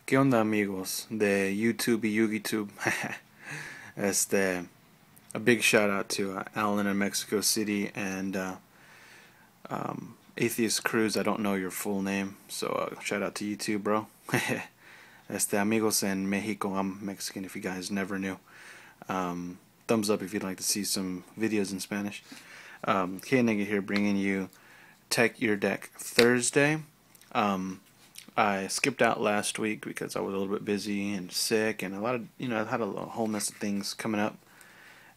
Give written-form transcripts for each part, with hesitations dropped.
¿Qué onda, amigos de YouTube y YouTube? A big shout out to Alan in Mexico City and Atheist Cruz. I don't know your full name, so shout out to you too, bro. Amigos en Mexico. I'm Mexican, if you guys never knew. Thumbs up if you'd like to see some videos in Spanish. K-Nigga here, bringing you Tech Your Deck Thursday. I skipped out last week because I was a little bit busy and sick, and I've had a whole mess of things coming up,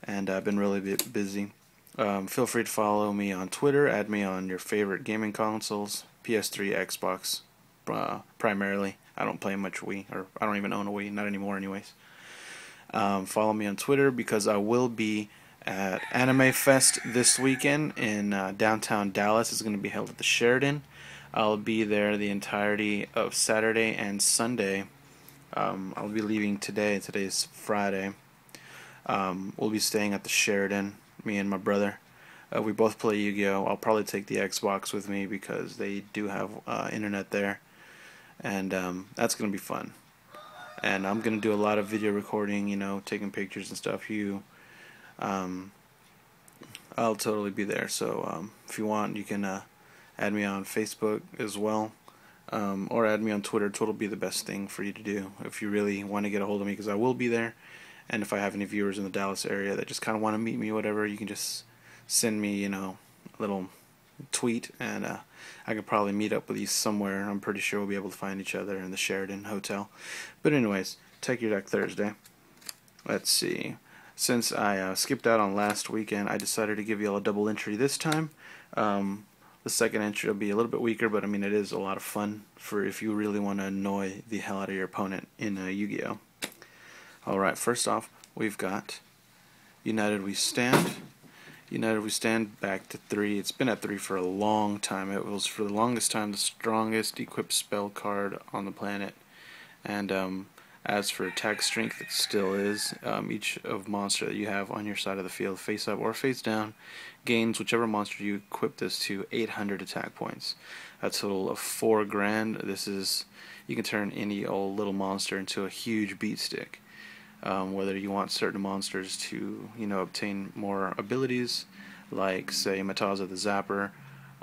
and I've been really busy. Feel free to follow me on Twitter, add me on your favorite gaming consoles, PS3, Xbox, primarily. I don't play much Wii, or I don't even own a Wii, not anymore anyways. Follow me on Twitter because I will be at Anime Fest this weekend in downtown Dallas. It's going to be held at the Sheraton. I'll be there the entirety of Saturday and Sunday. I'll be leaving today. Today's Friday. We'll be staying at the Sheraton, me and my brother. We both play Yu-Gi-Oh! I'll probably take the Xbox with me because they do have internet there. And that's going to be fun. And I'm going to do a lot of video recording, taking pictures and stuff. I'll totally be there. So if you want, you can add me on Facebook as well, or add me on Twitter. Twitter will be the best thing for you to do if you really want to get a hold of me, because I will be there. And if I have any viewers in the Dallas area that just kind of want to meet me, whatever, you can just send me, a little tweet, and I could probably meet up with you somewhere. I'm pretty sure we'll be able to find each other in the Sheraton Hotel. But anyways, Take Your Deck Thursday. Let's see. Since I skipped out on last weekend, I decided to give you all a double entry this time. The second entry will be a little bit weaker, but I mean it is a lot of fun for if you really want to annoy the hell out of your opponent in Yu-Gi-Oh! Alright, first off, we've got United We Stand. United We Stand back to 3. It's been at 3 for a long time. It was for the longest time the strongest equipped spell card on the planet. And as for attack strength, it still is. Each of monster that you have on your side of the field, face up or face down, gains whichever monster you equip this to 800 attack points. A total of 4 grand. You can turn any old little monster into a huge beat stick. Whether you want certain monsters to, obtain more abilities, like say Mataza the Zapper,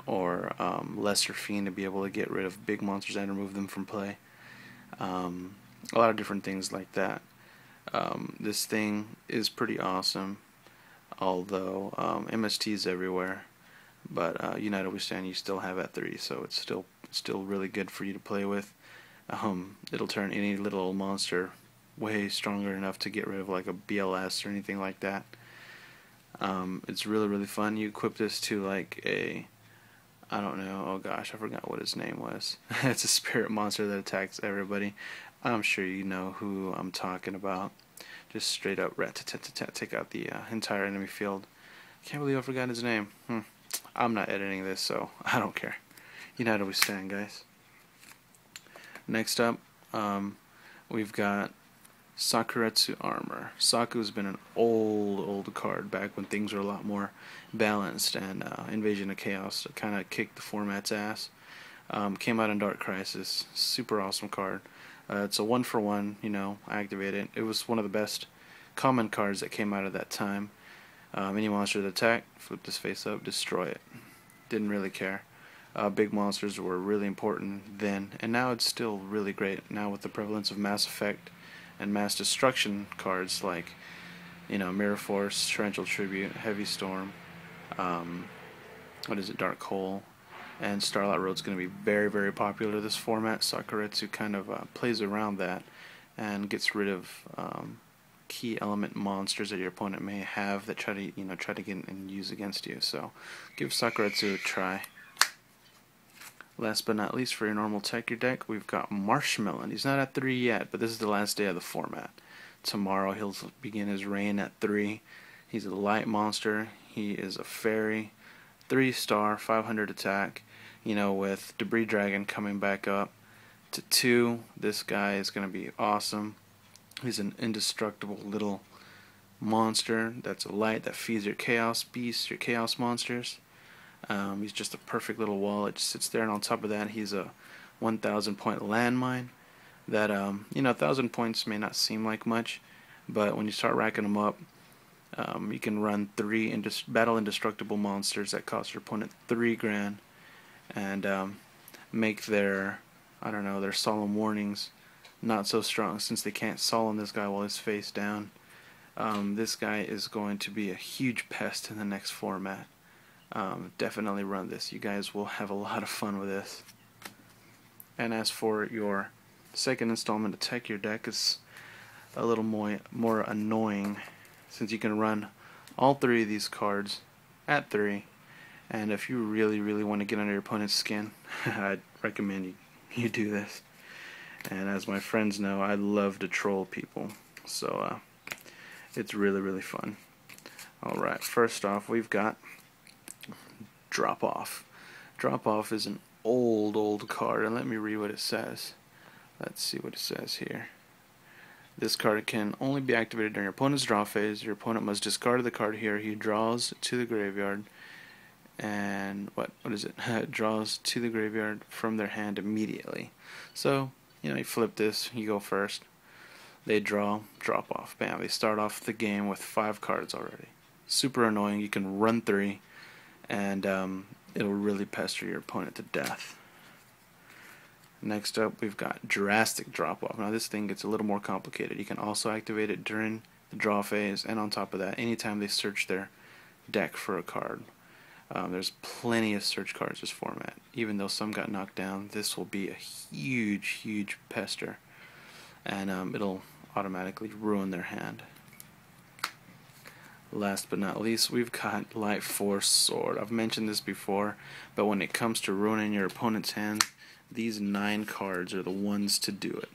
or Lesser Fiend to be able to get rid of big monsters and remove them from play. A lot of different things like that. This thing is pretty awesome, although MST's everywhere. But United We Stand you still have at 3, so it's still really good for you to play with. It'll turn any little monster way stronger enough to get rid of like a BLS or anything like that. It's really fun. You equip this to like I don't know, oh gosh, I forgot what his name was. It's a spirit monster that attacks everybody. I'm sure you know who I'm talking about. Just straight up rat-tat-tat-tat, take out the entire enemy field. Can't believe I forgot his name. I'm not editing this, so I don't care. United We Stand, guys. Next up, we've got Sakuretsu Armor. Saku's been an old card back when things were a lot more balanced, and Invasion of Chaos kind of kicked the format's ass. Came out in Dark Crisis. Super awesome card. It's a 1-for-1, activate it. It was one of the best common cards that came out of that time. Any monster that attacked, flip this face up, destroy it. Didn't really care. Big monsters were really important then, and now it's still really great. Now with the prevalence of Mass Effect and Mass Destruction cards like, Mirror Force, Torrential Tribute, Heavy Storm, Dark Hole, and Starlight Road's going to be very popular this format. Sakuretsu kind of plays around that and gets rid of key element monsters that your opponent may have that try to get and use against you. So give Sakuretsu a try. Last but not least, for your normal Tech Your Deck, we've got Marshmallow. He's not at 3 yet, but this is the last day of the format. Tomorrow he'll begin his reign at 3. He's a light monster. He is a fairy. 3-star, 500 attack. With Debris Dragon coming back up to 2, this guy is going to be awesome. He's an indestructible little monster that's a light that feeds your chaos beasts, your chaos monsters. He's just a perfect little wall. It just sits there, and on top of that, he's a 1,000 point landmine that 1,000 points may not seem like much, but when you start racking them up, you can run 3 battle indestructible monsters that cost your opponent 3 grand, and make their, I don't know, their solemn warnings not so strong, since they can't solemn this guy while he's face down. This guy is going to be a huge pest in the next format. Definitely run this. You guys will have a lot of fun with this. And as for your second installment, Attack Your Deck is a little more annoying, since you can run all 3 of these cards at 3. And if you really want to get under your opponent's skin, I'd recommend you do this. And as my friends know, I love to troll people, so it's really fun. Alright, first off, we've got Drop Off. Drop Off is an old card, and let me read what it says. Let's see what it says here. This card can only be activated during your opponent's draw phase. Your opponent must discard the card here. He draws to the graveyard, and what is it? Draws to the graveyard from their hand immediately. So, you flip this, you go first. They draw, drop off. Bam, they start off the game with 5 cards already. Super annoying. You can run 3, and it'll really pester your opponent to death. Next up, we've got Drastic Drop Off. Now this thing gets a little more complicated. You can also activate it during the draw phase, and on top of that, anytime they search their deck for a card. There's plenty of search cards this format. Even though some got knocked down, this will be a huge pester, and it'll automatically ruin their hand. Last but not least, we've got Light Force Sword. I've mentioned this before, but when it comes to ruining your opponent's hand, these 9 cards are the ones to do it.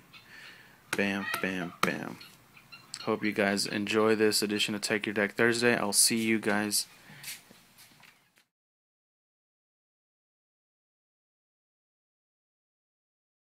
Bam, bam, bam. Hope you guys enjoy this edition of Take Your Deck Thursday. I'll see you guys